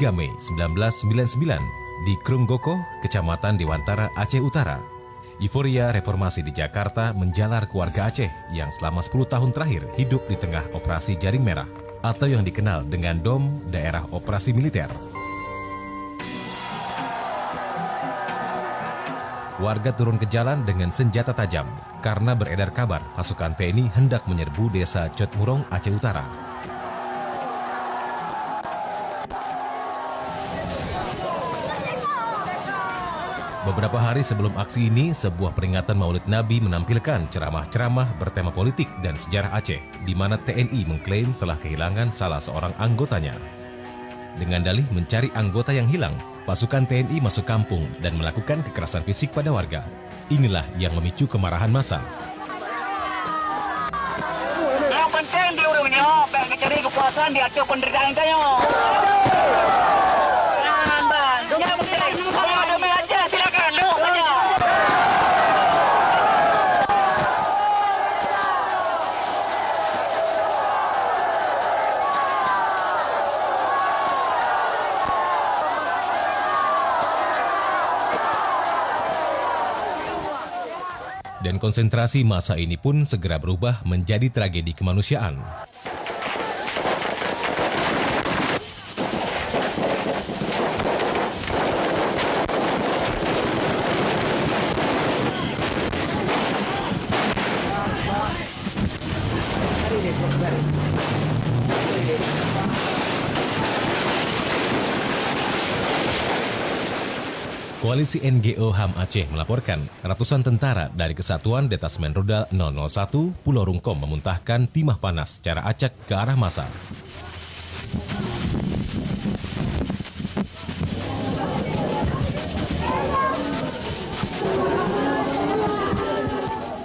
3 Mei 1999 di Krunggoko, Kecamatan Dewantara, Aceh Utara. Euforia reformasi di Jakarta menjalar keluarga Aceh yang selama 10 tahun terakhir hidup di tengah operasi Jaring Merah atau yang dikenal dengan DOM, Daerah Operasi Militer. Warga turun ke jalan dengan senjata tajam karena beredar kabar pasukan TNI hendak menyerbu desa Cotmurong, Aceh Utara. Beberapa hari sebelum aksi ini, sebuah peringatan Maulid Nabi menampilkan ceramah-ceramah bertema politik dan sejarah Aceh, di mana TNI mengklaim telah kehilangan salah seorang anggotanya. Dengan dalih mencari anggota yang hilang, pasukan TNI masuk kampung dan melakukan kekerasan fisik pada warga. Inilah yang memicu kemarahan massa. Yang penting di urungnya, pengen cari kepuasan di Aceh penderitaan kayo. Dan konsentrasi massa ini pun segera berubah menjadi tragedi kemanusiaan. Koalisi NGO HAM Aceh melaporkan ratusan tentara dari Kesatuan Detasmen Rudal 001 Pulau Rungkom memuntahkan timah panas secara acak ke arah massa.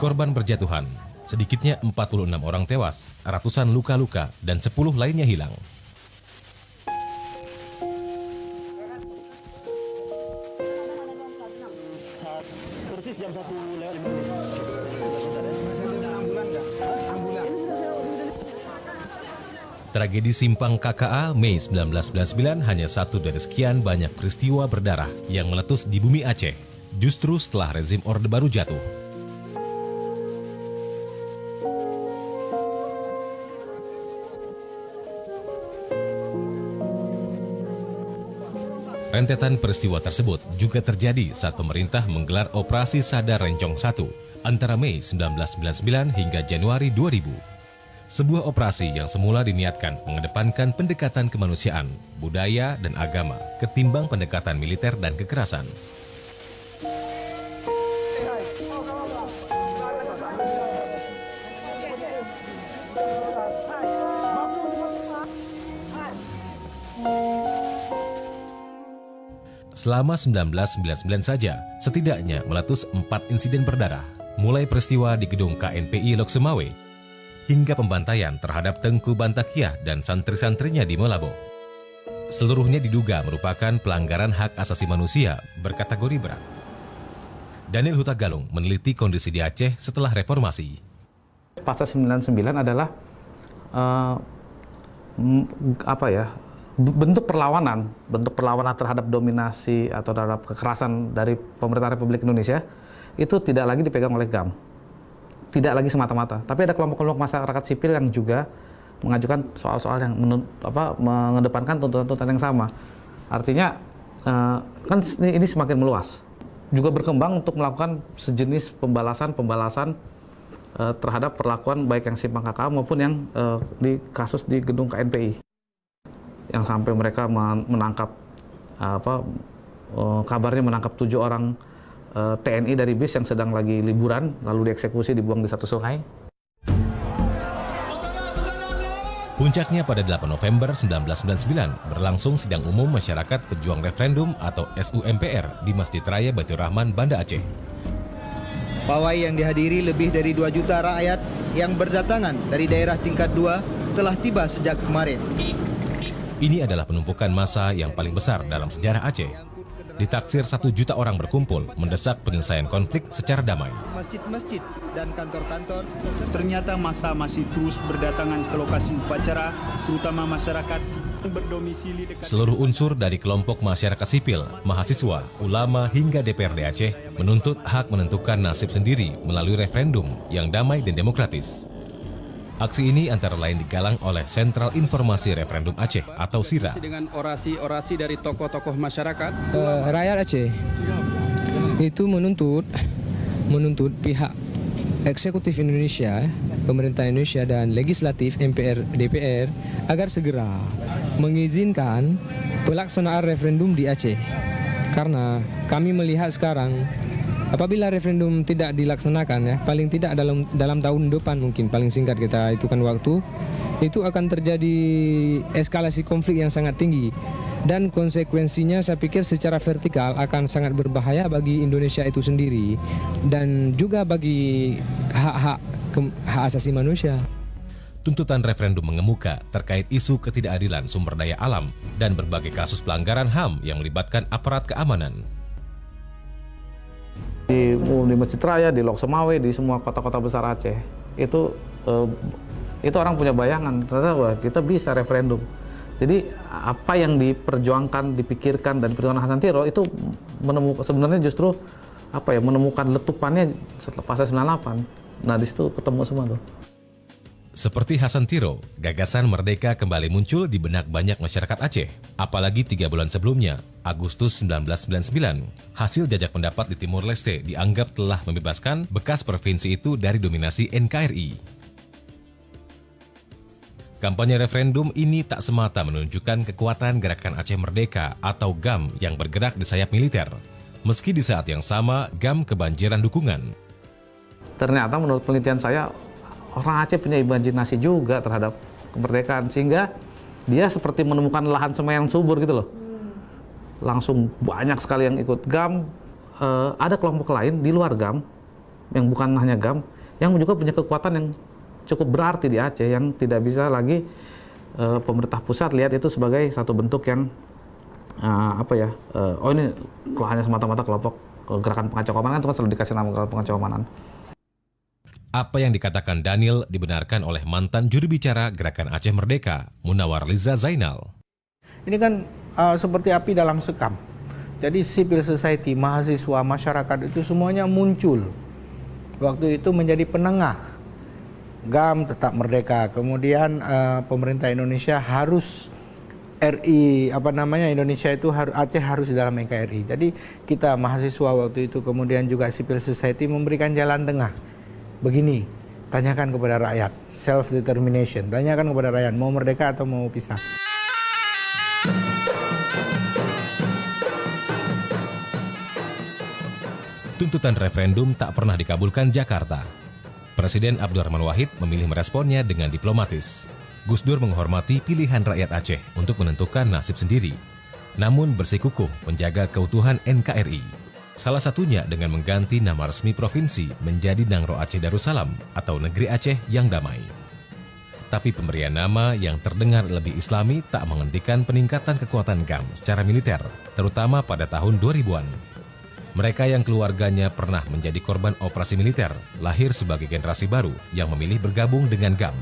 Korban berjatuhan, sedikitnya 46 orang tewas, ratusan luka-luka, dan 10 lainnya hilang. Persis jam 1:05. Tragedi Simpang KKA Mei 1999 hanya satu dari sekian banyak peristiwa berdarah yang meletus di bumi Aceh, justru setelah rezim Orde Baru jatuh. Rentetan peristiwa tersebut juga terjadi saat pemerintah menggelar Operasi Sadar Rencong 1 antara Mei 1999 hingga Januari 2000. Sebuah operasi yang semula diniatkan mengedepankan pendekatan kemanusiaan, budaya, dan agama ketimbang pendekatan militer dan kekerasan. Selama 1999 saja, setidaknya meletus 4 insiden berdarah, mulai peristiwa di gedung KNPI Lok Semawe, hingga pembantaian terhadap Tengku Bantakiah dan santri-santrinya di Melabo. Seluruhnya diduga merupakan pelanggaran hak asasi manusia berkategori berat. Daniel Hutagalung meneliti kondisi di Aceh setelah reformasi. Pasal 99 adalah bentuk perlawanan terhadap dominasi atau terhadap kekerasan dari pemerintah Republik Indonesia itu tidak lagi dipegang oleh GAM, tidak lagi semata-mata. Tapi ada kelompok-kelompok masyarakat sipil yang juga mengajukan soal-soal yang mengedepankan tuntutan-tuntutan yang sama. Artinya kan ini semakin meluas, juga berkembang untuk melakukan sejenis pembalasan terhadap perlakuan baik yang Simpang KKA maupun yang di kasus di gedung KNPI. Yang sampai mereka menangkap kabarnya menangkap 7 orang TNI dari bis yang sedang lagi liburan, lalu dieksekusi, dibuang di satu sungai. Puncaknya pada 8 November 1999 berlangsung sidang umum masyarakat pejuang referendum atau SUMPR di Masjid Raya Baitur Rahman, Banda Aceh. Pawai yang dihadiri lebih dari 2 juta rakyat yang berdatangan dari daerah tingkat 2 telah tiba sejak kemarin. Ini adalah penumpukan massa yang paling besar dalam sejarah Aceh. Ditaksir 1 juta orang berkumpul mendesak penyelesaian konflik secara damai. Masjid-masjid dan kantor-kantor. Ternyata massa masih terus berdatangan ke lokasi upacara, terutama masyarakat berdomisili dekat Seluruh unsur dari kelompok masyarakat sipil, mahasiswa, ulama hingga DPRD Aceh menuntut hak menentukan nasib sendiri melalui referendum yang damai dan demokratis. Aksi ini antara lain digalang oleh Sentral Informasi Referendum Aceh atau SIRA. Dengan orasi-orasi dari tokoh-tokoh masyarakat. Rakyat Aceh itu menuntut pihak eksekutif Indonesia, pemerintah Indonesia dan legislatif MPR, DPR agar segera mengizinkan pelaksanaan referendum di Aceh. Karena kami melihat sekarang apabila referendum tidak dilaksanakan ya, paling tidak dalam tahun depan mungkin paling singkat kita hitungkan waktu, itu akan terjadi eskalasi konflik yang sangat tinggi. Dan konsekuensinya saya pikir secara vertikal akan sangat berbahaya bagi Indonesia itu sendiri dan juga bagi hak asasi manusia. Tuntutan referendum mengemuka terkait isu ketidakadilan sumber daya alam dan berbagai kasus pelanggaran HAM yang melibatkan aparat keamanan. Di Masjid Raya, di Lok Semawe, di semua kota-kota besar Aceh, itu orang punya bayangan ternyata wah, kita bisa referendum. Jadi apa yang diperjuangkan, dipikirkan dan perjuangan Hasantiro itu sebenarnya justru menemukan letupannya setelah pasal 98. Nah di situ ketemu semua tuh. Seperti Hasantiro, gagasan merdeka kembali muncul di benak banyak masyarakat Aceh. Apalagi 3 bulan sebelumnya, Agustus 1999, hasil jajak pendapat di Timur Leste dianggap telah membebaskan bekas provinsi itu dari dominasi NKRI. Kampanye referendum ini tak semata menunjukkan kekuatan Gerakan Aceh Merdeka atau GAM yang bergerak di sayap militer. Meski di saat yang sama, GAM kebanjiran dukungan. Ternyata menurut penelitian saya, orang Aceh punya imajinasi juga terhadap kemerdekaan. Sehingga dia seperti menemukan lahan semai yang subur gitu loh. Langsung banyak sekali yang ikut GAM. Ada kelompok lain di luar GAM, yang bukan hanya GAM, yang juga punya kekuatan yang cukup berarti di Aceh, yang tidak bisa lagi pemerintah pusat lihat itu sebagai satu bentuk yang ini kalau hanya semata-mata kelompok gerakan pengacau keamanan, itu kan selalu dikasih nama pengacau keamanan. Apa yang dikatakan Daniel dibenarkan oleh mantan juru bicara Gerakan Aceh Merdeka, Munawar Liza Zainal. Ini kan seperti api dalam sekam. Jadi civil society, mahasiswa, masyarakat itu semuanya muncul. Waktu itu menjadi penengah. GAM tetap merdeka. Kemudian pemerintah Indonesia harus Indonesia itu Aceh harus di dalam NKRI. Jadi kita mahasiswa waktu itu kemudian juga civil society memberikan jalan tengah. Begini, tanyakan kepada rakyat, self determination. Tanyakan kepada rakyat mau merdeka atau mau pisah. Tuntutan referendum tak pernah dikabulkan Jakarta. Presiden Abdurrahman Wahid memilih meresponnya dengan diplomatis. Gus Dur menghormati pilihan rakyat Aceh untuk menentukan nasib sendiri, namun bersikukuh menjaga keutuhan NKRI. Salah satunya dengan mengganti nama resmi provinsi menjadi Nangro Aceh Darussalam atau Negeri Aceh yang Damai. Tapi pemberian nama yang terdengar lebih islami tak menghentikan peningkatan kekuatan GAM secara militer, terutama pada tahun 2000-an. Mereka yang keluarganya pernah menjadi korban operasi militer, lahir sebagai generasi baru yang memilih bergabung dengan GAM.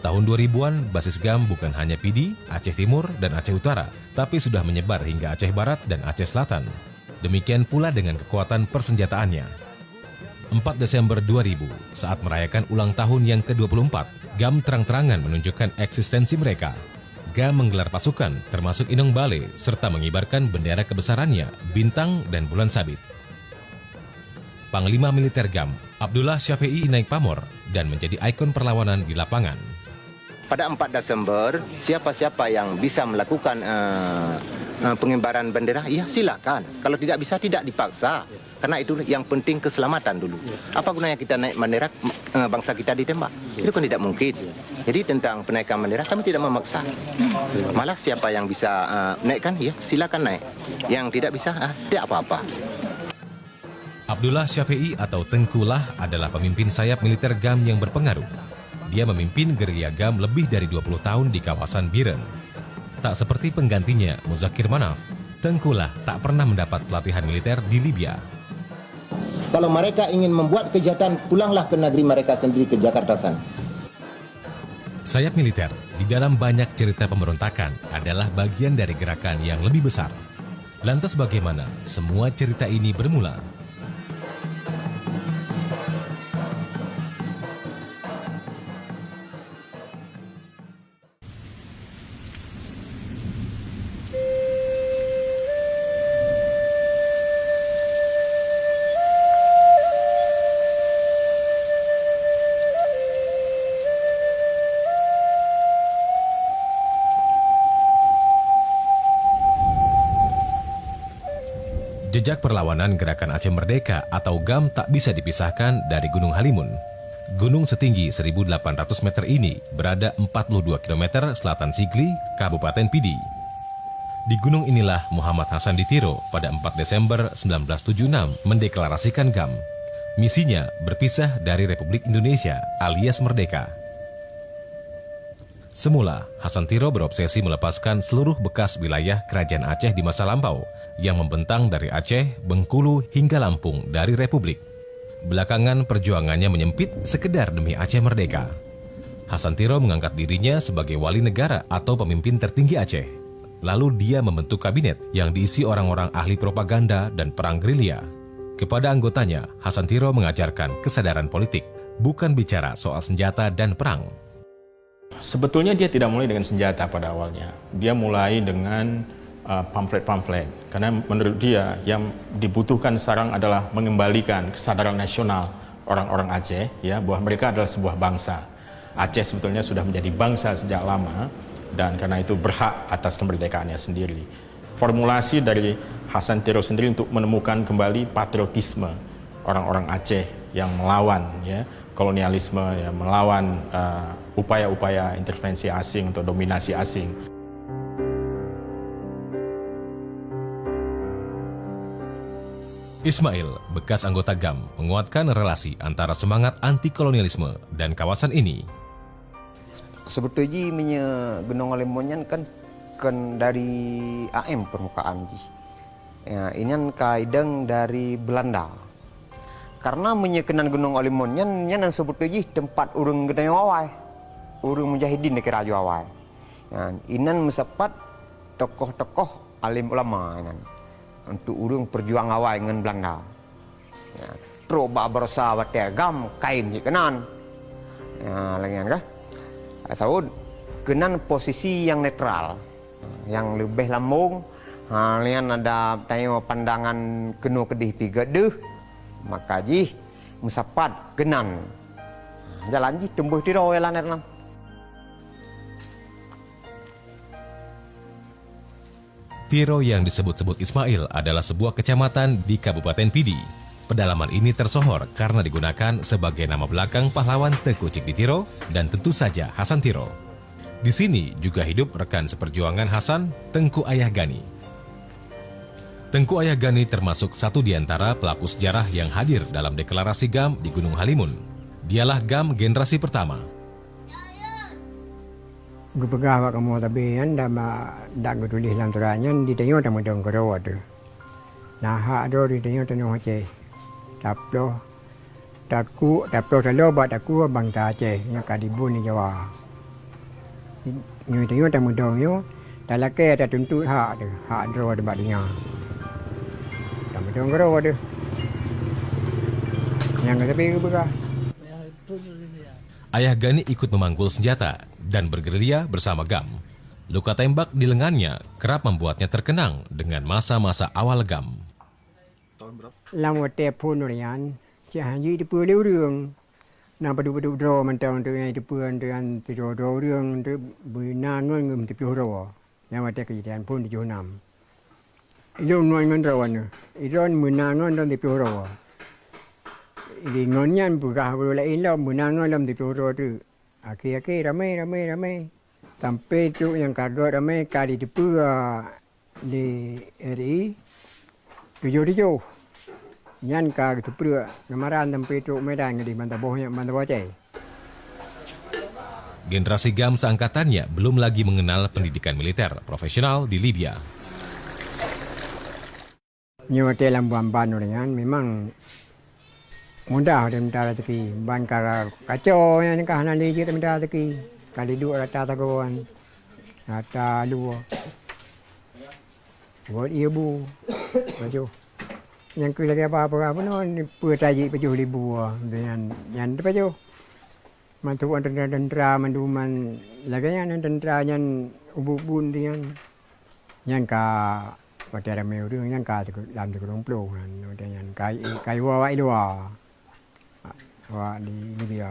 Tahun 2000-an, basis GAM bukan hanya Pidi, Aceh Timur, dan Aceh Utara, tapi sudah menyebar hingga Aceh Barat dan Aceh Selatan. Demikian pula dengan kekuatan persenjataannya. 4 Desember 2000, saat merayakan ulang tahun yang ke-24, GAM terang-terangan menunjukkan eksistensi mereka. GAM menggelar pasukan, termasuk Inong Bale, serta mengibarkan bendera kebesarannya, bintang, dan bulan sabit. Panglima Militer GAM, Abdullah Syafi'i naik pamor dan menjadi ikon perlawanan di lapangan. Pada 4 Desember, siapa-siapa yang bisa melakukan pengibaran bendera, ya silakan. Kalau tidak bisa, tidak dipaksa. Karena itu yang penting keselamatan dulu. Apa gunanya kita naik bendera, bangsa kita ditembak? Itu kan tidak mungkin. Jadi tentang penaikan bendera, kami tidak memaksa. Malah siapa yang bisa naikkan, ya silakan naik. Yang tidak bisa, tidak apa-apa. Abdullah Syafi'i atau Tengku Lah adalah pemimpin sayap militer GAM yang berpengaruh. Dia memimpin gerilya GAM lebih dari 20 tahun di kawasan Biren. Tak seperti penggantinya, Muzakir Manaf, Tengku Lah tak pernah mendapat pelatihan militer di Libya. Kalau mereka ingin membuat kejahatan, pulanglah ke negeri mereka sendiri, ke Jakarta sana. Sayap militer di dalam banyak cerita pemberontakan adalah bagian dari gerakan yang lebih besar. Lantas bagaimana semua cerita ini bermula? Jejak perlawanan Gerakan Aceh Merdeka atau GAM tak bisa dipisahkan dari Gunung Halimun. Gunung setinggi 1.800 meter ini berada 42 km selatan Sigli, Kabupaten Pidi. Di gunung inilah Muhammad Hasan Ditiro pada 4 Desember 1976 mendeklarasikan GAM. Misinya berpisah dari Republik Indonesia alias Merdeka. Semula, Hasan Tiro berobsesi melepaskan seluruh bekas wilayah Kerajaan Aceh di masa lampau yang membentang dari Aceh, Bengkulu, hingga Lampung dari Republik. Belakangan perjuangannya menyempit sekedar demi Aceh merdeka. Hasan Tiro mengangkat dirinya sebagai wali negara atau pemimpin tertinggi Aceh. Lalu dia membentuk kabinet yang diisi orang-orang ahli propaganda dan perang gerilya. Kepada anggotanya, Hasan Tiro mengajarkan kesadaran politik, bukan bicara soal senjata dan perang. Sebetulnya dia tidak mulai dengan senjata pada awalnya. Dia mulai dengan pamflet-pamflet. Karena menurut dia yang dibutuhkan sekarang adalah mengembalikan kesadaran nasional orang-orang Aceh, ya, bahwa mereka adalah sebuah bangsa. Aceh sebetulnya sudah menjadi bangsa sejak lama dan karena itu berhak atas kemerdekaannya sendiri. Formulasi dari Hasan Tiro sendiri untuk menemukan kembali patriotisme orang-orang Aceh yang melawan, ya, kolonialisme, ya, melawan upaya-upaya intervensi asing atau dominasi asing. Ismail, bekas anggota GAM, menguatkan relasi antara semangat anti-kolonialisme dan kawasan ini. Sebetulnya Gunung Halimun kan dari AM permukaan. Ya, ini kan kaidang dari Belanda. Karena menyekenan Gunung Halimun yang sebetulnya tempat urang gede awal, urang mujahidin di kerajaan awal. Inan mesepat tokoh-tokoh alim ulama untuk urang perjuang awal dengan Belanda. Ya, troba bersawat gam kain kenan. Ya, lagi kan? Atau kenan posisi yang netral, yang lebih lambung. Halian ada tanya pandangan kenu kedih tiga deh. Maka ji musapat genan jalan ji tumbuh tiro yalan. Tiro yang disebut-sebut Ismail adalah sebuah kecamatan di Kabupaten Pidi. Pedalaman ini tersohor karena digunakan sebagai nama belakang pahlawan Teuku Cikdi Tiro dan tentu saja Hasan Tiro. Di sini juga hidup rekan seperjuangan Hasan, Tengku Ayah Gani. Tengku Ayah Gani termasuk satu di antara pelaku sejarah yang hadir dalam deklarasi GAM di Gunung Halimun. Dialah GAM generasi pertama. Gubagawa kamu tapi anda dak tulis dalam suratnya di tengok tamu dong kerawa tu. Nah hak do di tengok tengok Aceh. Taplo selalu buat aku bangsa Aceh nak kadibun ni Jawa. Ni tengok tamu dong yo. Dalake ada tuntut hak tu, hak do debat dia. Ayah Gani ikut memanggul senjata dan bergerilya bersama GAM. Luka tembak di lengannya kerap membuatnya terkenang dengan masa-masa awal GAM. Lama telepon rian, janji di pulau orang. Nak berdua draw mentang tu yang di pulau dengan draw orang tu benangan ngum di pulau. Yang ada kejadian pun di Jonam. Itu ngan rawan. Itu menangan dalam di pulau. Di nganyan bukan boleh ilah menangan dalam di pulau tu. Akhir-akhir ramai. Sampai tu yang kaget ramai kali di pulau di RI 7 Nyan kaget di pulau kemarin sampai tu medan di Mantabohnya Mantabohnya. Generasi GAM seangkatannya belum lagi mengenal pendidikan militer profesional di Libya. Nyawa dalam ban orang memang mudah dan minta rezeki. Ban kara kacau yang kahana lagi minta rezeki. kali dua rata taruhan, rata dua. Buat ibu, baju. Yang ku lagi apa ni pertaji baju ribu dengan yang tu baju. Mantu tentera manduman lagi yang tentera yang ubun dia yang ka watera meu yang ka dalam kurung plo kan yang kai wa di Libya.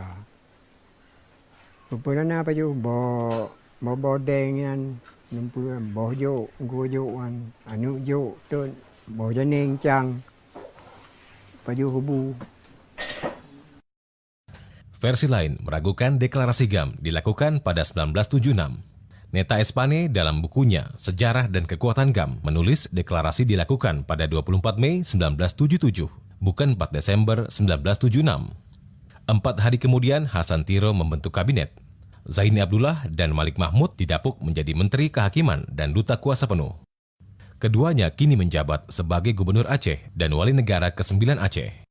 Rupanya apa ju bo deng yang numpu bo jo gojo an anu jo tu bo jeneng cang baju hubu. Versi lain meragukan deklarasi GAM dilakukan pada 1976. Neta Espane dalam bukunya Sejarah dan Kekuatan GAM menulis deklarasi dilakukan pada 24 Mei 1977, bukan 4 Desember 1976. 4 hari kemudian Hasan Tiro membentuk kabinet. Zaini Abdullah dan Malik Mahmud didapuk menjadi Menteri Kehakiman dan Duta Kuasa Penuh. Keduanya kini menjabat sebagai Gubernur Aceh dan Wali Negara ke-9 Aceh.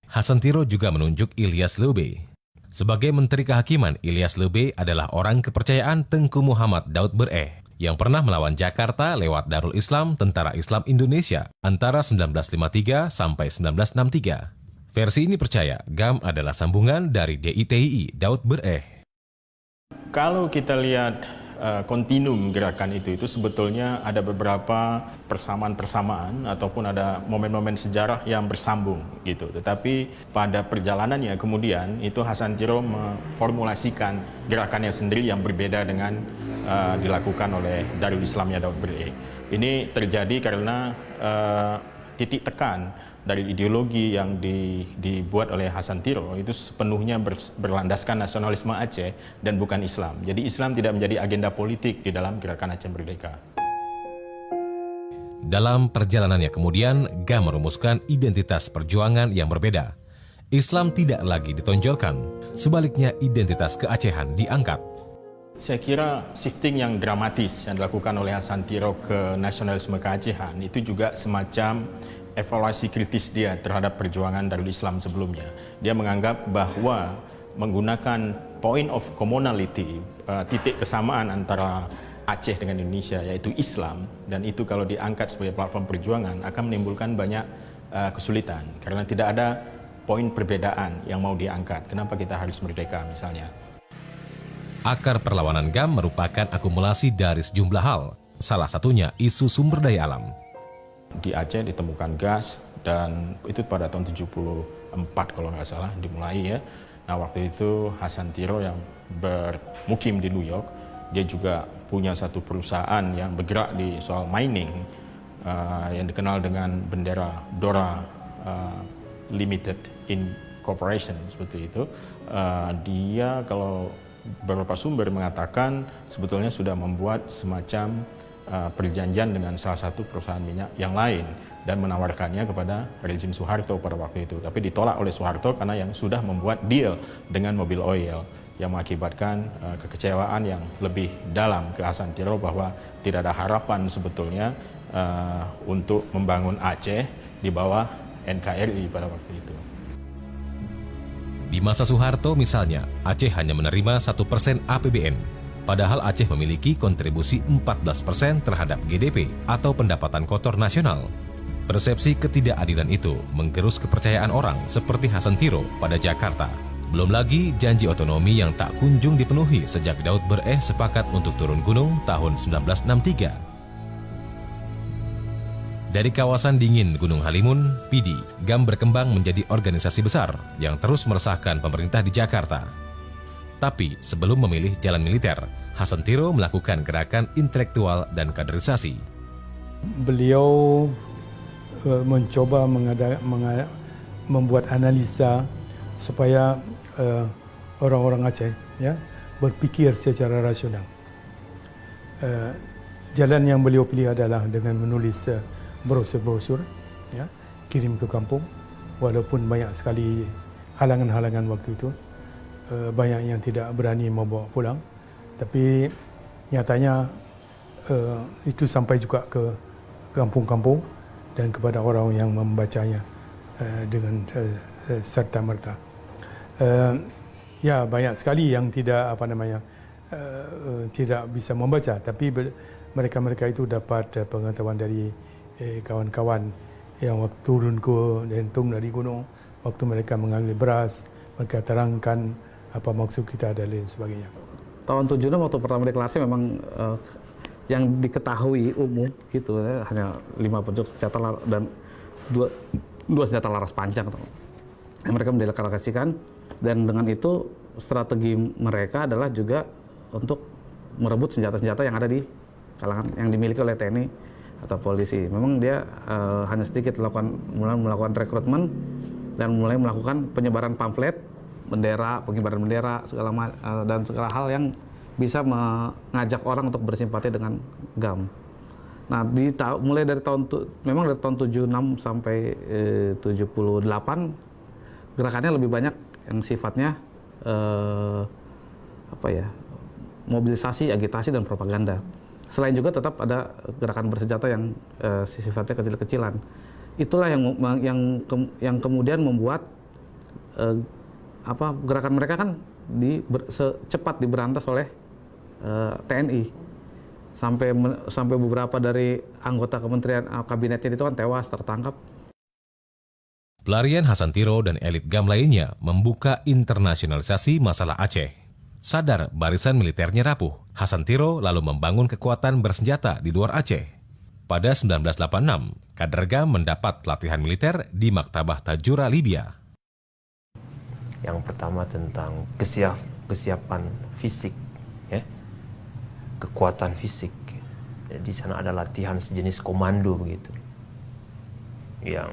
Hasan Tiro juga menunjuk Ilyas Lebe. Sebagai Menteri Kehakiman, Ilyas Lebe adalah orang kepercayaan Tengku Muhammad Daud Bereh yang pernah melawan Jakarta lewat Darul Islam Tentara Islam Indonesia antara 1953 sampai 1963. Versi ini percaya GAM adalah sambungan dari DITII Daud Bereh. Kalau kita lihat kontinum gerakan itu sebetulnya ada beberapa persamaan-persamaan ataupun ada momen-momen sejarah yang bersambung gitu. Tetapi pada perjalanannya kemudian itu Hasan Tiro memformulasikan gerakannya sendiri yang berbeda dengan dilakukan oleh Darul Islamnya Daud Bereh. Ini terjadi karena titik tekan dari ideologi yang dibuat oleh Hasan Tiro itu sepenuhnya berlandaskan nasionalisme Aceh dan bukan Islam. Jadi Islam tidak menjadi agenda politik di dalam gerakan Aceh Merdeka. Dalam perjalanannya kemudian, GAM merumuskan identitas perjuangan yang berbeda. Islam tidak lagi ditonjolkan, sebaliknya identitas keacehan diangkat. Saya kira shifting yang dramatis yang dilakukan oleh Hasan Tiro ke nasionalisme keacehan itu juga semacam evaluasi kritis dia terhadap perjuangan Darul Islam sebelumnya. Dia menganggap bahwa menggunakan point of commonality, titik kesamaan antara Aceh dengan Indonesia, yaitu Islam, dan itu kalau diangkat sebagai platform perjuangan akan menimbulkan banyak kesulitan karena tidak ada poin perbedaan yang mau diangkat. Kenapa kita harus merdeka misalnya? Akar perlawanan GAM merupakan akumulasi dari sejumlah hal, salah satunya isu sumber daya alam. Di Aceh ditemukan gas dan itu pada tahun 74 kalau nggak salah dimulai ya. Nah waktu itu Hasan Tiro yang bermukim di New York, dia juga punya satu perusahaan yang bergerak di soal mining yang dikenal dengan bendera Dora Limited Incorporation seperti itu. Dia kalau beberapa sumber mengatakan sebetulnya sudah membuat semacam perjanjian dengan salah satu perusahaan minyak yang lain dan menawarkannya kepada rezim Soeharto pada waktu itu. Tapi ditolak oleh Soeharto karena yang sudah membuat deal dengan Mobil Oil yang mengakibatkan kekecewaan yang lebih dalam ke Hasan Tiro bahwa tidak ada harapan sebetulnya untuk membangun Aceh di bawah NKRI pada waktu itu. Di masa Soeharto misalnya, Aceh hanya menerima 1% APBN. Padahal Aceh memiliki kontribusi 14% terhadap GDP atau pendapatan kotor nasional. Persepsi ketidakadilan itu menggerus kepercayaan orang seperti Hasan Tiro pada Jakarta. Belum lagi janji otonomi yang tak kunjung dipenuhi sejak Daud Bereh sepakat untuk turun gunung tahun 1963. Dari kawasan dingin Gunung Halimun, PD, GAM berkembang menjadi organisasi besar yang terus meresahkan pemerintah di Jakarta. Tapi sebelum memilih jalan militer, Hasan Tiro melakukan gerakan intelektual dan kaderisasi. Beliau mencoba membuat analisa supaya orang-orang Aceh ya berpikir secara rasional. Jalan yang beliau pilih adalah dengan menulis brosur-brosur, ya, kirim ke kampung, walaupun banyak sekali halangan-halangan waktu itu. Banyak yang tidak berani membawa pulang, tapi nyatanya itu sampai juga ke kampung-kampung dan kepada orang yang membacanya dengan serta-merta. Ya, banyak sekali yang tidak tidak bisa membaca, tapi mereka itu dapat pengetahuan dari kawan-kawan yang waktu turun ke Dentung dari gunung, waktu mereka mengambil beras, mereka terangkan apa maksud kita dan lain sebagainya. Tahun 76 waktu pertama deklarasi memang yang diketahui umum gitu ya, hanya 5 pucuk senjata dan dua senjata laras panjang yang mereka mendeklarasikan, dan dengan itu strategi mereka adalah juga untuk merebut senjata-senjata yang ada di kalangan yang dimiliki oleh TNI atau polisi. Memang dia hanya sedikit mulai melakukan rekrutmen dan mulai melakukan penyebaran pamflet, bendera, pengibaran bendera, dan segala hal yang bisa mengajak orang untuk bersimpati dengan GAM. Nah, mulai dari tahun 76 sampai 78 gerakannya lebih banyak yang sifatnya mobilisasi, agitasi, dan propaganda. Selain juga tetap ada gerakan bersenjata yang sifatnya kecil-kecilan. Itulah yang kemudian membuat gerakan mereka kan cepat diberantas oleh TNI. Sampai beberapa dari anggota kementerian kabinetnya itu kan tewas, tertangkap. Pelarian Hasan Tiro dan elit GAM lainnya membuka internasionalisasi masalah Aceh. Sadar barisan militernya rapuh, Hasan Tiro lalu membangun kekuatan bersenjata di luar Aceh. Pada 1986, kader GAM mendapat latihan militer di Maktabah Tajura, Libya. Yang pertama tentang kesiapan fisik, ya, kekuatan fisik. Di sana ada latihan sejenis komando begitu, yang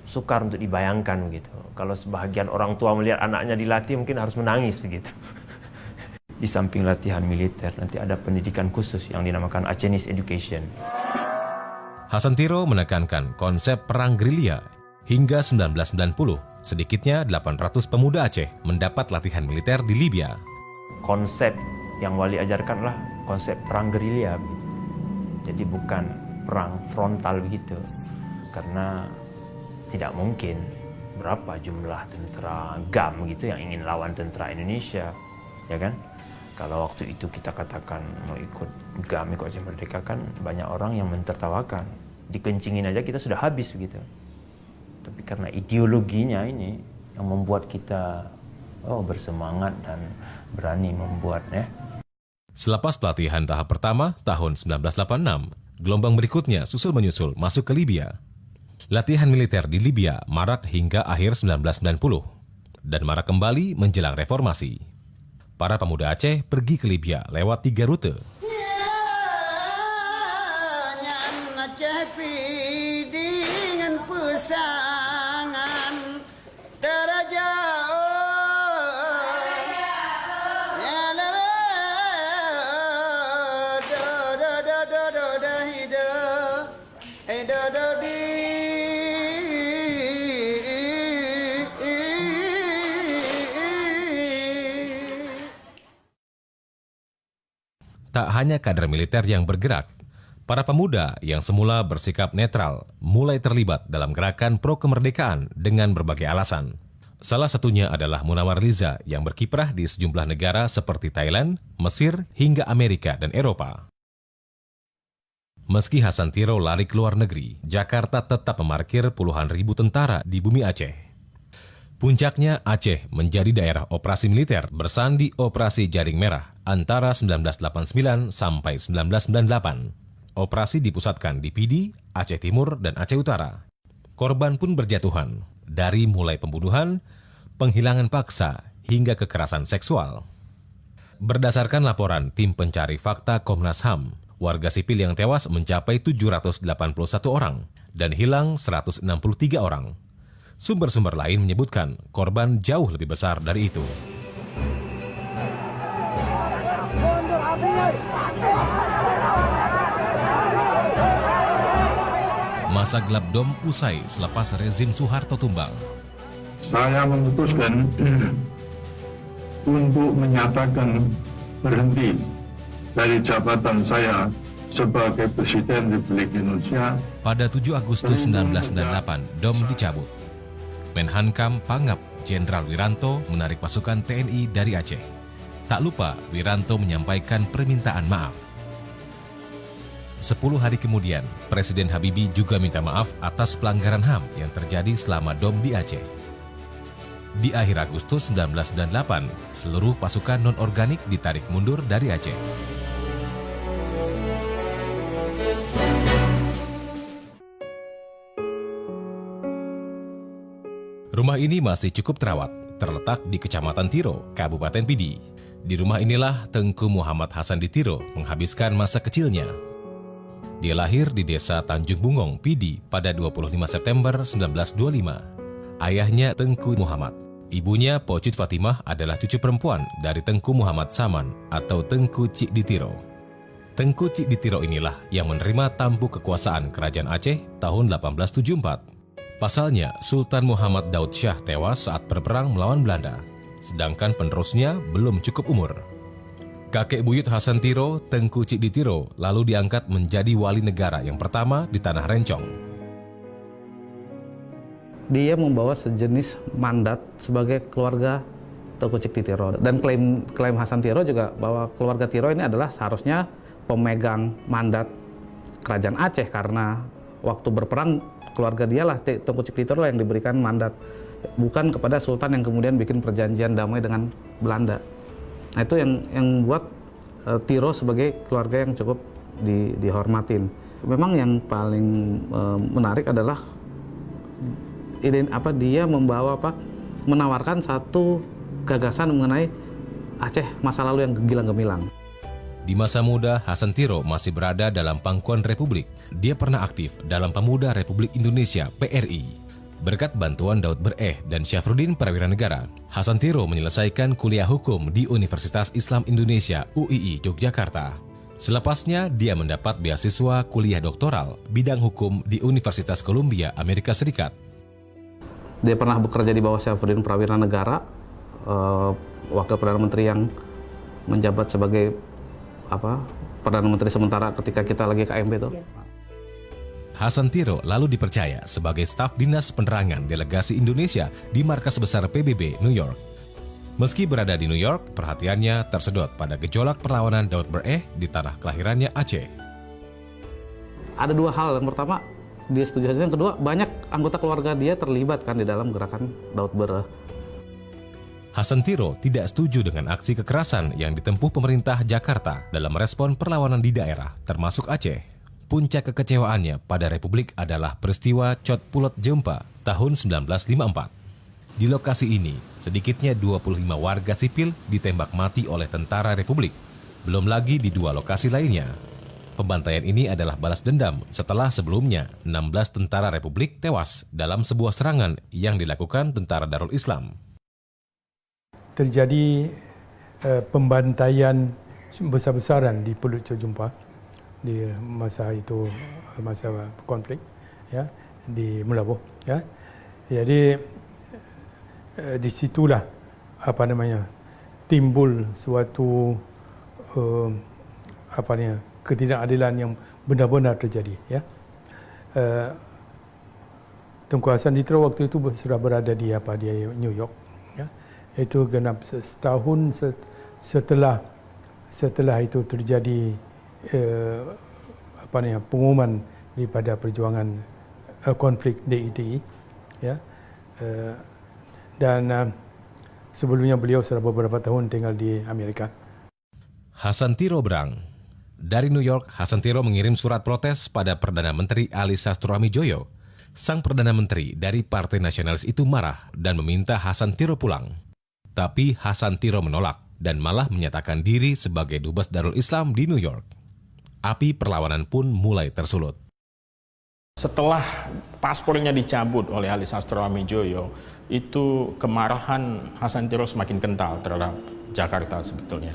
sukar untuk dibayangkan begitu. Kalau sebahagian orang tua melihat anaknya dilatih mungkin harus menangis begitu. Di samping latihan militer, nanti ada pendidikan khusus yang dinamakan Acehnese Education. Hasan Tiro menekankan konsep perang gerilya. Hingga 1990, sedikitnya 800 pemuda Aceh mendapat latihan militer di Libya. Konsep yang Wali ajarkan adalah konsep perang gerilya begitu. Jadi bukan perang frontal begitu. Karena tidak mungkin berapa jumlah tentara GAM gitu yang ingin lawan tentara Indonesia, ya kan? Kalau waktu itu kita katakan mau ikut GAM, ikut Aceh Merdeka, kan banyak orang yang mentertawakan. Dikencingin aja kita sudah habis begitu. Tapi karena ideologinya ini yang membuat kita bersemangat dan berani membuatnya. Selepas pelatihan tahap pertama tahun 1986, gelombang berikutnya susul-menyusul masuk ke Libya. Latihan militer di Libya marak hingga akhir 1990 dan marak kembali menjelang reformasi. Para pemuda Aceh pergi ke Libya lewat 3 rute. Tak hanya kader militer yang bergerak, para pemuda yang semula bersikap netral mulai terlibat dalam gerakan pro kemerdekaan dengan berbagai alasan. Salah satunya adalah Munawar Liza yang berkiprah di sejumlah negara seperti Thailand, Mesir, hingga Amerika dan Eropa. Meski Hasan Tiro lari ke luar negeri, Jakarta tetap memarkir puluhan ribu tentara di bumi Aceh. Puncaknya Aceh menjadi daerah operasi militer bersandi Operasi Jaring Merah antara 1989 sampai 1998. Operasi dipusatkan di Pidi, Aceh Timur, dan Aceh Utara. Korban pun berjatuhan, dari mulai pembunuhan, penghilangan paksa, hingga kekerasan seksual. Berdasarkan laporan tim pencari fakta Komnas HAM, warga sipil yang tewas mencapai 781 orang dan hilang 163 orang. Sumber-sumber lain menyebutkan korban jauh lebih besar dari itu. Masa gelap DOM usai selepas rezim Soeharto tumbang. Saya memutuskan untuk menyatakan berhenti dari jabatan saya sebagai Presiden Republik Indonesia. Pada 7 Agustus 1998, DOM dicabut. Menhankam Pangap Jenderal Wiranto menarik pasukan TNI dari Aceh. Tak lupa, Wiranto menyampaikan permintaan maaf. 10 hari kemudian, Presiden Habibie juga minta maaf atas pelanggaran HAM yang terjadi selama DOM di Aceh. Di akhir Agustus 1998, seluruh pasukan non-organik ditarik mundur dari Aceh. Rumah ini masih cukup terawat, terletak di Kecamatan Tiro, Kabupaten Pidi. Di rumah inilah Tengku Muhammad Hasan di Tiro menghabiskan masa kecilnya. Dia lahir di desa Tanjung Bungong, Pidi pada 25 September 1925. Ayahnya Tengku Muhammad. Ibunya Pocit Fatimah adalah cucu perempuan dari Tengku Muhammad Saman atau Tengku Cik di Tiro. Tengku Cik di Tiro inilah yang menerima tampuk kekuasaan Kerajaan Aceh tahun 1874. Pasalnya, Sultan Muhammad Daud Shah tewas saat berperang melawan Belanda, sedangkan penerusnya belum cukup umur. Kakek buyut Hasan Tiro, Tengku Cik di Tiro, lalu diangkat menjadi wali negara yang pertama di Tanah Rencong. Dia membawa sejenis mandat sebagai keluarga Tengku Cik di Tiro. Dan klaim Hasan Tiro juga bahwa keluarga Tiro ini adalah seharusnya pemegang mandat Kerajaan Aceh, karena waktu berperang keluarga dialah Tengku Cik di Tiro yang diberikan mandat, bukan kepada sultan yang kemudian bikin perjanjian damai dengan Belanda. Nah, itu yang buat Tiro sebagai keluarga yang cukup dihormatin. Memang yang paling menarik adalah dia menawarkan satu gagasan mengenai Aceh masa lalu yang gilang gemilang. Di masa muda, Hasan Tiro masih berada dalam pangkuan Republik. Dia pernah aktif dalam Pemuda Republik Indonesia (PRI). Berkat bantuan Daud Bereh dan Syafruddin Prawira Negara, Hasan Tiro menyelesaikan kuliah hukum di Universitas Islam Indonesia (UII) Yogyakarta. Selepasnya, dia mendapat beasiswa kuliah doktoral bidang hukum di Universitas Columbia, Amerika Serikat. Dia pernah bekerja di bawah Syafruddin Prawira Negara, wakil Perdana Menteri yang menjabat sebagai Perdana Menteri sementara ketika kita lagi KMP itu. Hasan Tiro lalu dipercaya sebagai staf Dinas Penerangan Delegasi Indonesia di markas besar PBB, New York. Meski berada di New York, perhatiannya tersedot pada gejolak perlawanan Daud Bereh di tanah kelahirannya Aceh. Ada dua hal. Yang pertama, dia setuju saja. Yang kedua, banyak anggota keluarga dia terlibat kan di dalam gerakan Daud Bereh. Hasan Tiro tidak setuju dengan aksi kekerasan yang ditempuh pemerintah Jakarta dalam respon perlawanan di daerah, termasuk Aceh. Puncak kekecewaannya pada Republik adalah peristiwa Cot Pulot Jempa tahun 1954. Di lokasi ini, sedikitnya 25 warga sipil ditembak mati oleh tentara Republik. Belum lagi di 2 lokasi lainnya. Pembantaian ini adalah balas dendam setelah sebelumnya 16 tentara Republik tewas dalam sebuah serangan yang dilakukan tentara Darul Islam. Terjadi pembantaian besar-besaran di Pulut Jempa di masa itu, masa konflik ya di Melabuh ya. Jadi disitulah timbul suatu ketidakadilan yang benar-benar terjadi ya. Tengku Hasan Tiro waktu itu sudah berada di New York ya. Itu genap setahun setelah itu terjadi pengumuman daripada perjuangan konflik DITI ya. Dan sebelumnya beliau sudah beberapa tahun tinggal di Amerika. Hasan Tiro berang. Dari New York, Hasan Tiro mengirim surat protes pada Perdana Menteri Ali Sastroamidjojo. Sang Perdana Menteri dari Partai Nasionalis itu marah dan meminta Hasan Tiro pulang. Tapi Hasan Tiro menolak dan malah menyatakan diri sebagai dubes Darul Islam di New York. Api perlawanan pun mulai tersulut. Setelah paspornya dicabut oleh Ali Sastroamidjojo, itu kemarahan Hasan Tiro semakin kental terhadap Jakarta sebetulnya.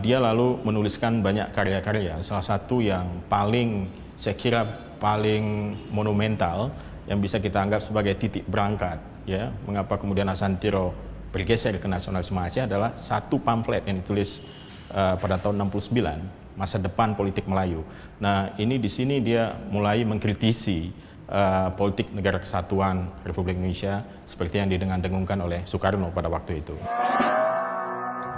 Dia lalu menuliskan banyak karya-karya. Salah satu yang saya kira paling monumental yang bisa kita anggap sebagai titik berangkat, ya, mengapa kemudian Hasan Tiro bergeser ke nasionalisme Aceh adalah satu pamflet yang ditulis pada tahun 69, Masa Depan Politik Melayu. Nah, ini di sini dia mulai mengkritisi politik negara kesatuan Republik Indonesia seperti yang didengung-dengungkan oleh Soekarno pada waktu itu.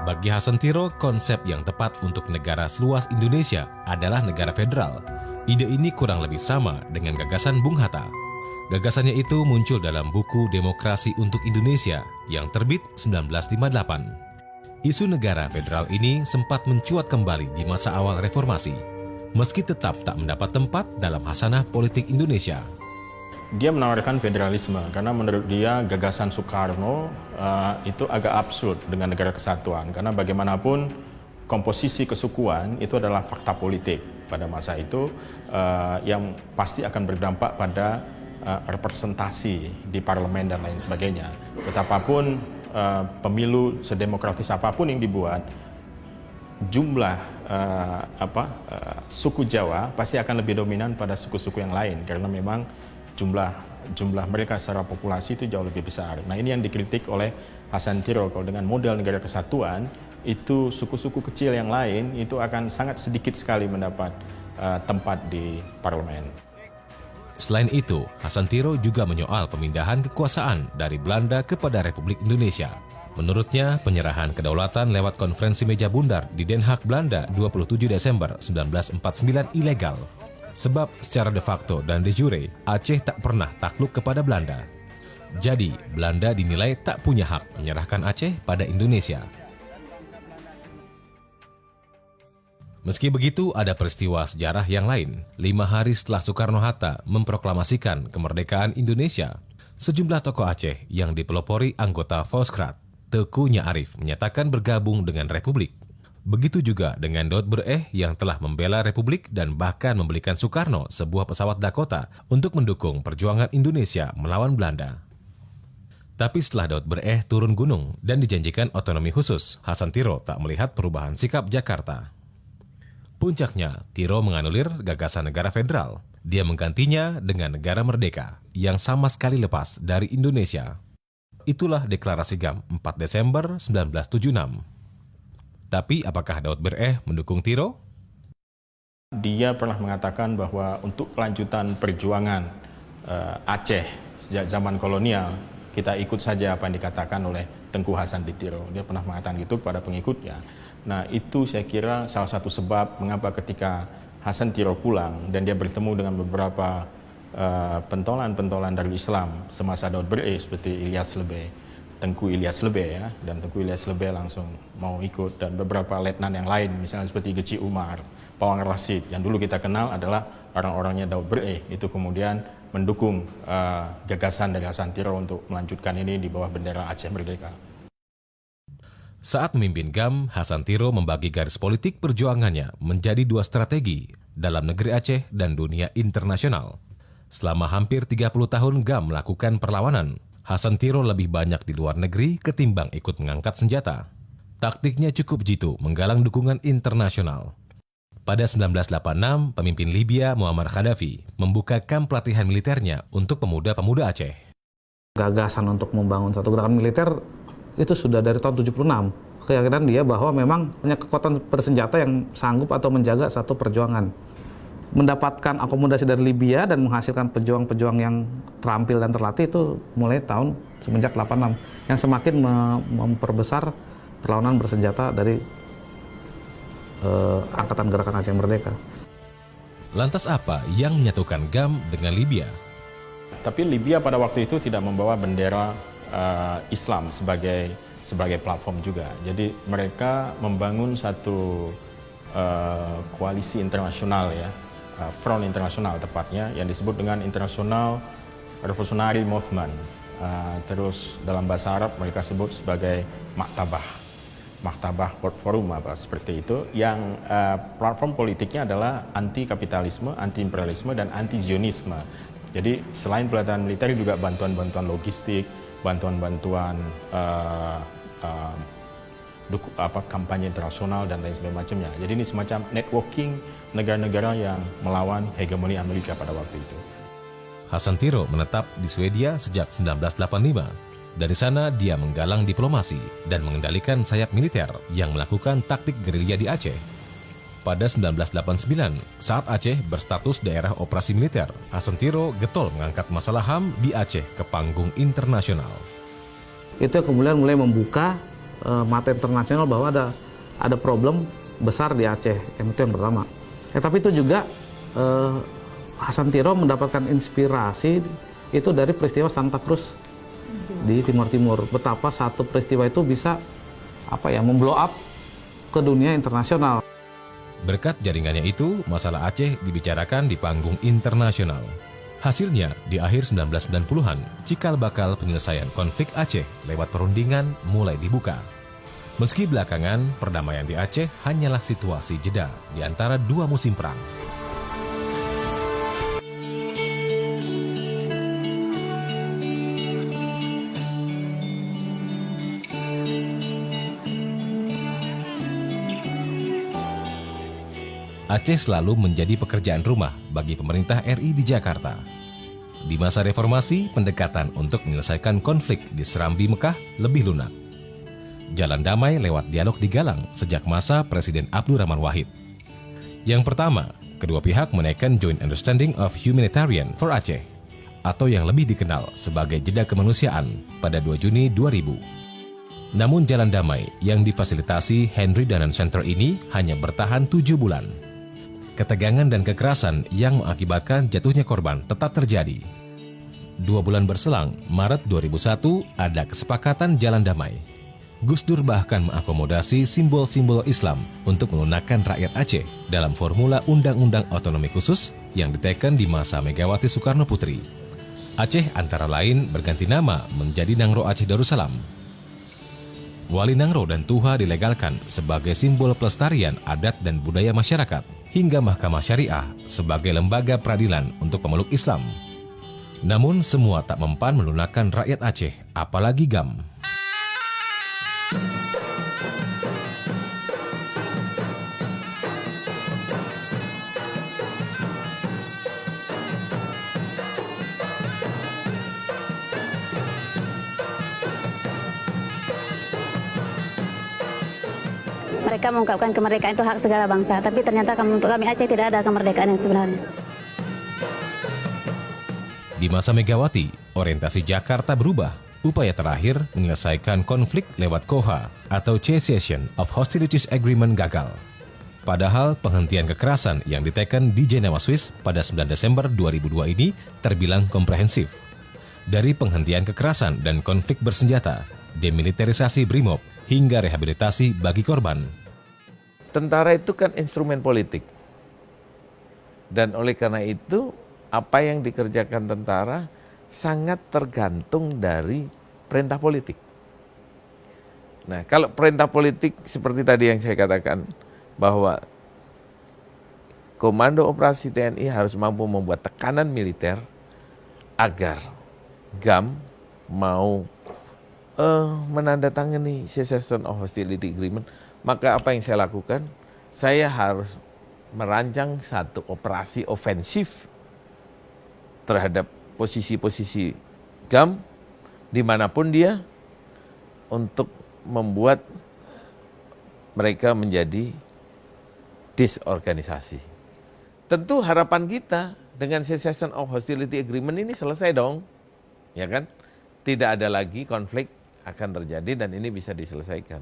Bagi Hasan Tiro, konsep yang tepat untuk negara seluas Indonesia adalah negara federal. Ide ini kurang lebih sama dengan gagasan Bung Hatta. Gagasannya itu muncul dalam buku Demokrasi untuk Indonesia yang terbit 1958. Isu negara federal ini sempat mencuat kembali di masa awal reformasi, meski tetap tak mendapat tempat dalam hasanah politik Indonesia. Dia menawarkan federalisme karena menurut dia gagasan Soekarno itu agak absurd dengan negara kesatuan, karena bagaimanapun komposisi kesukuan itu adalah fakta politik pada masa itu yang pasti akan berdampak pada representasi di parlemen dan lain sebagainya. Betapapun pemilu sedemokratis apapun yang dibuat, jumlah suku Jawa pasti akan lebih dominan pada suku-suku yang lain karena memang jumlah mereka secara populasi itu jauh lebih besar. Nah, ini yang dikritik oleh Hasan Tiro. Kalau dengan model negara kesatuan, itu suku-suku kecil yang lain itu akan sangat sedikit sekali mendapat tempat di parlemen. Selain itu, Hasan Tiro juga menyoal pemindahan kekuasaan dari Belanda kepada Republik Indonesia. Menurutnya, penyerahan kedaulatan lewat konferensi meja bundar di Den Haag, Belanda 27 Desember 1949 ilegal. Sebab secara de facto dan de jure, Aceh tak pernah takluk kepada Belanda. Jadi, Belanda dinilai tak punya hak menyerahkan Aceh pada Indonesia. Meski begitu, ada peristiwa sejarah yang lain. 5 hari setelah Soekarno-Hatta memproklamasikan kemerdekaan Indonesia, sejumlah tokoh Aceh yang dipelopori anggota Volksraad, Teuku Nyak Arif, menyatakan bergabung dengan Republik. Begitu juga dengan Daud Bereh yang telah membela Republik dan bahkan membelikan Soekarno sebuah pesawat Dakota untuk mendukung perjuangan Indonesia melawan Belanda. Tapi setelah Daud Bereh turun gunung dan dijanjikan otonomi khusus, Hasan Tiro tak melihat perubahan sikap Jakarta. Puncaknya, Tiro menganulir gagasan negara federal. Dia menggantinya dengan negara merdeka yang sama sekali lepas dari Indonesia. Itulah Deklarasi GAM 4 Desember 1976. Tapi apakah Daud Bereh mendukung Tiro? Dia pernah mengatakan bahwa untuk kelanjutan perjuangan Aceh sejak zaman kolonial, kita ikut saja apa yang dikatakan oleh Tengku Hasan di Tiro. Dia pernah mengatakan itu kepada pengikutnya. Nah, itu saya kira salah satu sebab mengapa ketika Hasan Tiro pulang dan dia bertemu dengan beberapa pentolan-pentolan dari Islam semasa Daud Bereh seperti Ilyas Lebeh, Tengku Ilyas Lebeh ya, dan Tengku Ilyas Lebeh langsung mau ikut, dan beberapa letnan yang lain misalnya seperti Geci Umar, Pawang Rasid yang dulu kita kenal adalah orang-orangnya Daud Bereh, itu kemudian mendukung gagasan dari Hasan Tiro untuk melanjutkan ini di bawah bendera Aceh Merdeka. Saat memimpin GAM, Hasan Tiro membagi garis politik perjuangannya menjadi 2 strategi dalam negeri Aceh dan dunia internasional. Selama hampir 30 tahun GAM melakukan perlawanan, Hasan Tiro lebih banyak di luar negeri ketimbang ikut mengangkat senjata. Taktiknya cukup jitu menggalang dukungan internasional. Pada 1986, pemimpin Libya Muammar Gaddafi membuka kamp pelatihan militernya untuk pemuda-pemuda Aceh. Gagasan untuk membangun satu gerakan militer itu sudah dari tahun 76. Keyakinan dia bahwa memang punya kekuatan bersenjata yang sanggup atau menjaga satu perjuangan. Mendapatkan akomodasi dari Libya dan menghasilkan pejuang-pejuang yang terampil dan terlatih itu mulai tahun semenjak 86 yang semakin memperbesar perlawanan bersenjata dari Angkatan Gerakan Aceh Merdeka. Lantas apa yang menyatukan GAM dengan Libya? Tapi Libya pada waktu itu tidak membawa bendera Islam sebagai platform juga. Jadi mereka membangun satu koalisi internasional ya, front internasional tepatnya, yang disebut dengan International Revolutionary Movement. Terus dalam bahasa Arab mereka sebut sebagai Maktabah World Forum apa seperti itu, yang platform politiknya adalah anti kapitalisme, anti imperialisme, dan anti Zionisme. Jadi selain pelatihan militer juga bantuan-bantuan logistik, bantuan-bantuan kampanye internasional dan lain sebagainya. Jadi ini semacam networking negara-negara yang melawan hegemoni Amerika pada waktu itu. Hasan Tiro menetap di Swedia sejak 1985. Dari sana dia menggalang diplomasi dan mengendalikan sayap militer yang melakukan taktik gerilya di Aceh. pada 1989 saat Aceh berstatus daerah operasi militer. Hasantiro getol mengangkat masalah HAM di Aceh ke panggung internasional. Itu kemudian mulai membuka mata internasional bahwa ada problem besar di Aceh, yang itu yang pertama. Tapi itu juga Hasantiro mendapatkan inspirasi itu dari peristiwa Santa Cruz di Timur Timur. Betapa satu peristiwa itu bisa memblow up ke dunia internasional. Berkat jaringannya itu, masalah Aceh dibicarakan di panggung internasional. Hasilnya, di akhir 1990-an, cikal bakal penyelesaian konflik Aceh lewat perundingan mulai dibuka. Meski belakangan, perdamaian di Aceh hanyalah situasi jeda di antara dua musim perang. Aceh selalu menjadi pekerjaan rumah bagi pemerintah RI di Jakarta. Di masa reformasi, pendekatan untuk menyelesaikan konflik di Serambi Mekah lebih lunak. Jalan damai lewat dialog digalang sejak masa Presiden Abdurrahman Wahid. Yang pertama, kedua pihak menaikkan Joint Understanding of Humanitarian for Aceh, atau yang lebih dikenal sebagai Jeda Kemanusiaan pada 2 Juni 2000. Namun jalan damai yang difasilitasi Henry Dunant Center ini hanya bertahan 7 bulan. Ketegangan dan kekerasan yang mengakibatkan jatuhnya korban tetap terjadi. 2 bulan berselang, Maret 2001, ada kesepakatan jalan damai. Gus Dur bahkan mengakomodasi simbol-simbol Islam untuk melunakkan rakyat Aceh dalam formula Undang-Undang Otonomi Khusus yang diteken di masa Megawati Soekarno Putri. Aceh antara lain berganti nama menjadi Nangro Aceh Darussalam. Wali Nangro dan Tuha dilegalkan sebagai simbol pelestarian adat dan budaya masyarakat, hingga Mahkamah Syariah sebagai lembaga peradilan untuk pemeluk Islam. Namun semua tak mempan melunakkan rakyat Aceh, apalagi GAM. Mereka mengungkapkan kemerdekaan itu hak segala bangsa, tapi ternyata untuk kami Aceh tidak ada kemerdekaan yang sebenarnya. Di masa Megawati, orientasi Jakarta berubah. Upaya terakhir menyelesaikan konflik lewat KOHA atau Cessation of Hostilities Agreement gagal. Padahal penghentian kekerasan yang diteken di Jenewa, Swiss pada 9 Desember 2002 ini terbilang komprehensif. Dari penghentian kekerasan dan konflik bersenjata, demilitarisasi BRIMOB, hingga rehabilitasi bagi korban. Tentara itu kan instrumen politik. Dan oleh karena itu, apa yang dikerjakan tentara sangat tergantung dari perintah politik. Nah, kalau perintah politik seperti tadi yang saya katakan, bahwa Komando Operasi TNI harus mampu membuat tekanan militer agar GAM mau menandatangani Cessation of Hostility Agreement, maka apa yang saya lakukan? Saya harus merancang satu operasi ofensif terhadap posisi-posisi GAM dimanapun dia untuk membuat mereka menjadi disorganisasi. Tentu harapan kita dengan Cessation of Hostility Agreement ini selesai dong, ya kan? Tidak ada lagi konflik akan terjadi dan ini bisa diselesaikan.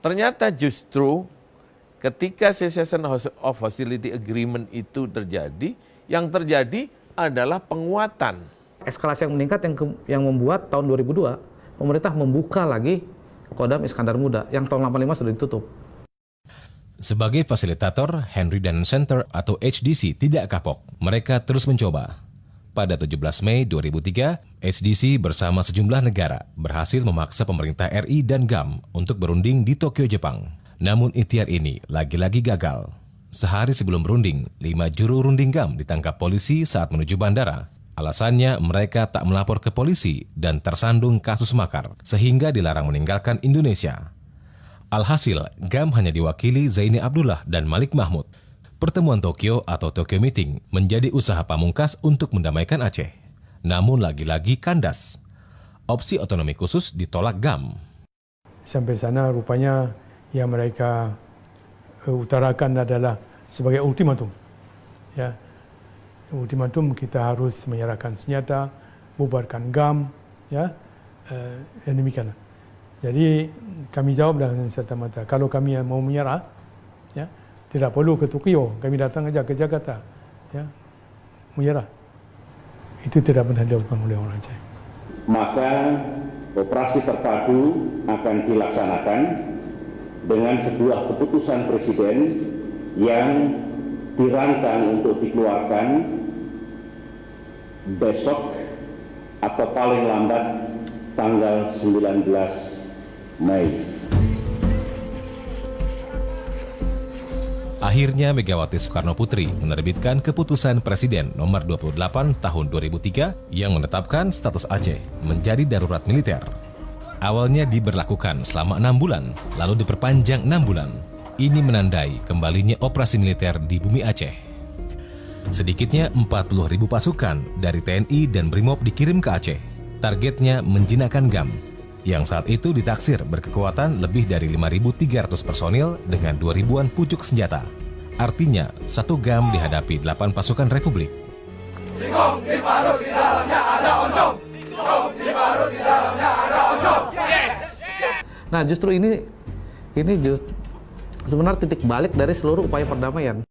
Ternyata justru ketika Cessation of Hostility Agreement itu terjadi, yang terjadi adalah penguatan. Eskalasi yang meningkat yang membuat tahun 2002 pemerintah membuka lagi Kodam Iskandar Muda yang tahun 85 sudah ditutup. Sebagai fasilitator, Henry Dunant Center atau HDC tidak kapok. Mereka terus mencoba. Pada 17 Mei 2003, HDC bersama sejumlah negara berhasil memaksa pemerintah RI dan GAM untuk berunding di Tokyo, Jepang. Namun ikhtiar ini lagi-lagi gagal. Sehari sebelum berunding, 5 juru runding GAM ditangkap polisi saat menuju bandara. Alasannya mereka tak melapor ke polisi dan tersandung kasus makar, sehingga dilarang meninggalkan Indonesia. Alhasil, GAM hanya diwakili Zaini Abdullah dan Malik Mahmud. Pertemuan Tokyo atau Tokyo Meeting menjadi usaha pamungkas untuk mendamaikan Aceh. Namun lagi-lagi kandas. Opsi otonomi khusus ditolak GAM. Sampai sana rupanya yang mereka utarakan adalah sebagai ultimatum. Ya, ultimatum kita harus menyerahkan senjata, bubarkan GAM, ya, yang demikian. Jadi kami jawab dengan serta-merta, kalau kami mau menyerah, ya, tidak perlu ke Tokyo, kami datang saja ke Jakarta, ya, menyerah. Itu tidak pernah dilakukan oleh orang Aceh. Maka operasi terpadu akan dilaksanakan dengan sebuah keputusan Presiden yang dirancang untuk dikeluarkan besok atau paling lambat tanggal 19 Mei. Akhirnya Megawati Soekarno Putri menerbitkan keputusan Presiden nomor 28 tahun 2003 yang menetapkan status Aceh menjadi darurat militer. Awalnya diberlakukan selama 6 bulan, lalu diperpanjang 6 bulan. Ini menandai kembalinya operasi militer di bumi Aceh. Sedikitnya 40.000 pasukan dari TNI dan BRIMOB dikirim ke Aceh. Targetnya menjinakkan GAM, yang saat itu ditaksir berkekuatan lebih dari 5.300 personil dengan 2.000-an pucuk senjata. Artinya, satu GAM dihadapi 8 pasukan Republik. Singkong diparut di dalamnya ada oncom. Singkong diparut di dalamnya ada oncom. Yes. Nah, justru ini sebenarnya titik balik dari seluruh upaya perdamaian.